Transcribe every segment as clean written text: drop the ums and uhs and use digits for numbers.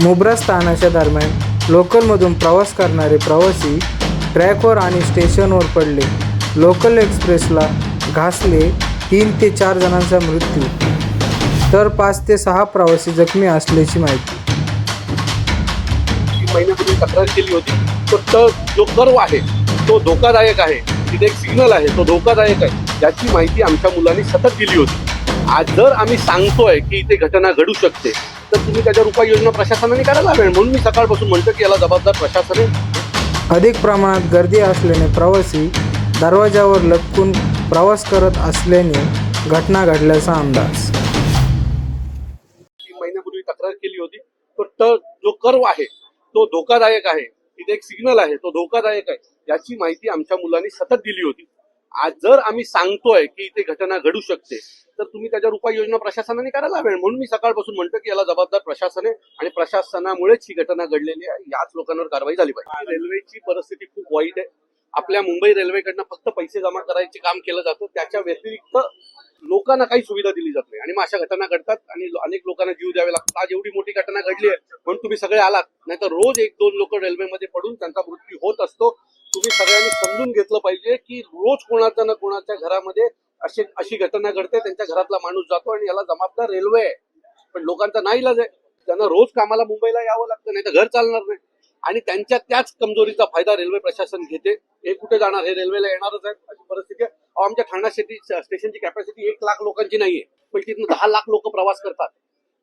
मुब्रा स्थानाच्या दरम्यान लोकलमधून प्रवास करणारे प्रवासी ट्रॅकवर आणि स्टेशनवर पडले. लोकल एक्सप्रेसला घासले. 3 ते 4 जणांचा मृत्यू तर 5 ते 6 प्रवासी जखमी असल्याची माहिती. महिन्यापूर्वी तक्रार केली होती. तो जो कर्व आहे तो धोकादायक आहे, तिथे एक सिग्नल आहे तो धोकादायक आहे, याची माहिती आमच्या मुलांनी सतत दिली होती. आज जर आम्ही सांगतोय की इथे घटना घडू शकते तर तुम्ही त्याच्यावर उपाययोजना प्रशासनाने करायला हवी. म्हणून मी सकाळपासून म्हणतो की याला जबाबदार प्रशासन आहे. अधिक प्रमाणात गर्दी असल्याने प्रवासी दरवाजावर लटकून प्रवास करत असल्याने घटना घडल्याचा अंदाज. 3 महिन्यापूर्वी तक्रार केली होती. तो जो कर्व आहे तो धोकादायक आहे, तिथे एक सिग्नल आहे तो धोकादायक आहे, याची माहिती आमच्या मुलांनी सतत दिली होती. आज जर आम्ही सांगतोय की इथे घटना घडू शकते तर तुम्ही त्याच्यावर उपाययोजना प्रशासनाने करायला हवी. म्हणून मी सकाळपासून म्हणतो की याला जबाबदार प्रशासन आहे आणि प्रशासनामुळेच ही घटना घडलेली आहे. याच लोकांवर कारवाई झाली पाहिजे. रेल्वेची परिस्थिती खूप वाईट आहे. आपल्या मुंबई रेल्वेकडनं फक्त पैसे जमा करायचे काम केलं जातं, त्याच्या व्यतिरिक्त लोकांना काही सुविधा दिली जात नाही आणि मग अशा घटना घडतात आणि अनेक लोकांना जीव द्यावे लागतात. आज एवढी मोठी घटना घडली आहे म्हणून तुम्ही सगळे आलात, नाही तर रोज 1-2 लोक रेल्वेमध्ये पडून त्यांचा मृत्यू होत असतो. तुम्ही सगळ्यांनी समजून घेतलं पाहिजे की रोज कोणाच्या ना कोणाच्या घरामध्ये अशी घटना घडते, त्यांच्या घरातला माणूस जातो आणि याला जबाबदार रेल्वे आहे. पण लोकांचा नाईलाज आहे, त्यांना रोज कामाला मुंबईला यावं लागतं, नाही तर घर चालणार नाही आणि त्यांच्या त्याच कमजोरीचा फायदा रेल्वे प्रशासन घेते. हे कुठे जाणार, हे रेल्वेला येणारच आहे अशी परिस्थिती आहे. आमच्या ठाणा स्टेशनची कॅपॅसिटी 1 लाख लोकांची नाहीये, पण तिथून 10 लाख लोक प्रवास करतात.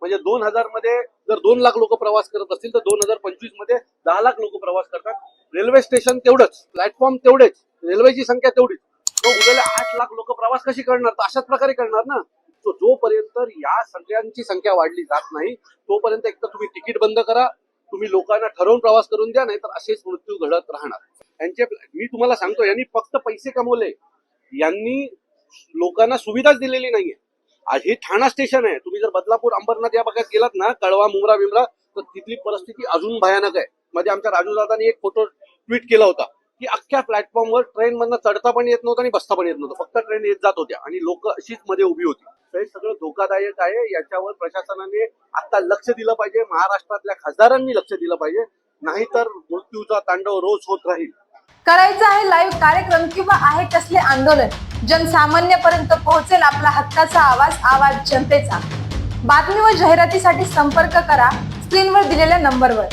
म्हणजे 2000 मध्ये जर 2 लाख लोक प्रवास करत असतील तर 2025 मध्ये 10 लाख लोक प्रवास करतात. रेल्वे स्टेशन तेवढंच, प्लॅटफॉर्म तेवढेच, रेल्वेची संख्या तेवढीच, तो उद्याला 8 लाख लोक प्रवास कशी करणार? तर अशाच प्रकारे करणार ना. जोपर्यंत या सगळ्यांची संख्या वाढली जात नाही तोपर्यंत एक तर तुम्ही तिकीट बंद करा, तुम्ही लोकांना ठरवून प्रवास करून द्या, नाहीतर असेच मृत्यू घडत राहणार. मी तुम्हाला सांगतो, यांनी फक्त पैसे कमवले, यांनी लोकांना सुविधाच दिलेली नाहीये. हे ठाणा स्टेशन आहे. तुम्ही जर बदलापूर, अंबरनाथ या भागात गेलात ना, कळवा, मुंब्रा बिमरा, तर तिथली परिस्थिती अजून भयानक आहे. मध्ये आमच्या राजूदादांनी एक फोटो ट्विट केला होता की अख्ख्या प्लॅटफॉर्मवर ट्रेन मधनं चढता पण येत नव्हतं आणि बसता पण येत नव्हतं, फक्त ट्रेन येत जात होत्या आणि लोक अशीच मध्ये उभी होती. हे सगळं धोकादायक आहे. याच्यावर प्रशासनाने आता लक्ष दिलं पाहिजे, महाराष्ट्रातल्या खासदारांनी लक्ष दिलं पाहिजे, नाहीतर मृत्यूचा तांडव रोज होत राहील. करायचं आहे लाईव्ह कार्यक्रम किंवा आहे कसले आंदोलन, जनसामान्यपर्यंत पोहोचेल आपला हक्काचा आवाज जनतेचा. बातमी व जाहिरातीसाठी संपर्क करा स्क्रीनवर दिलेल्या नंबरवर.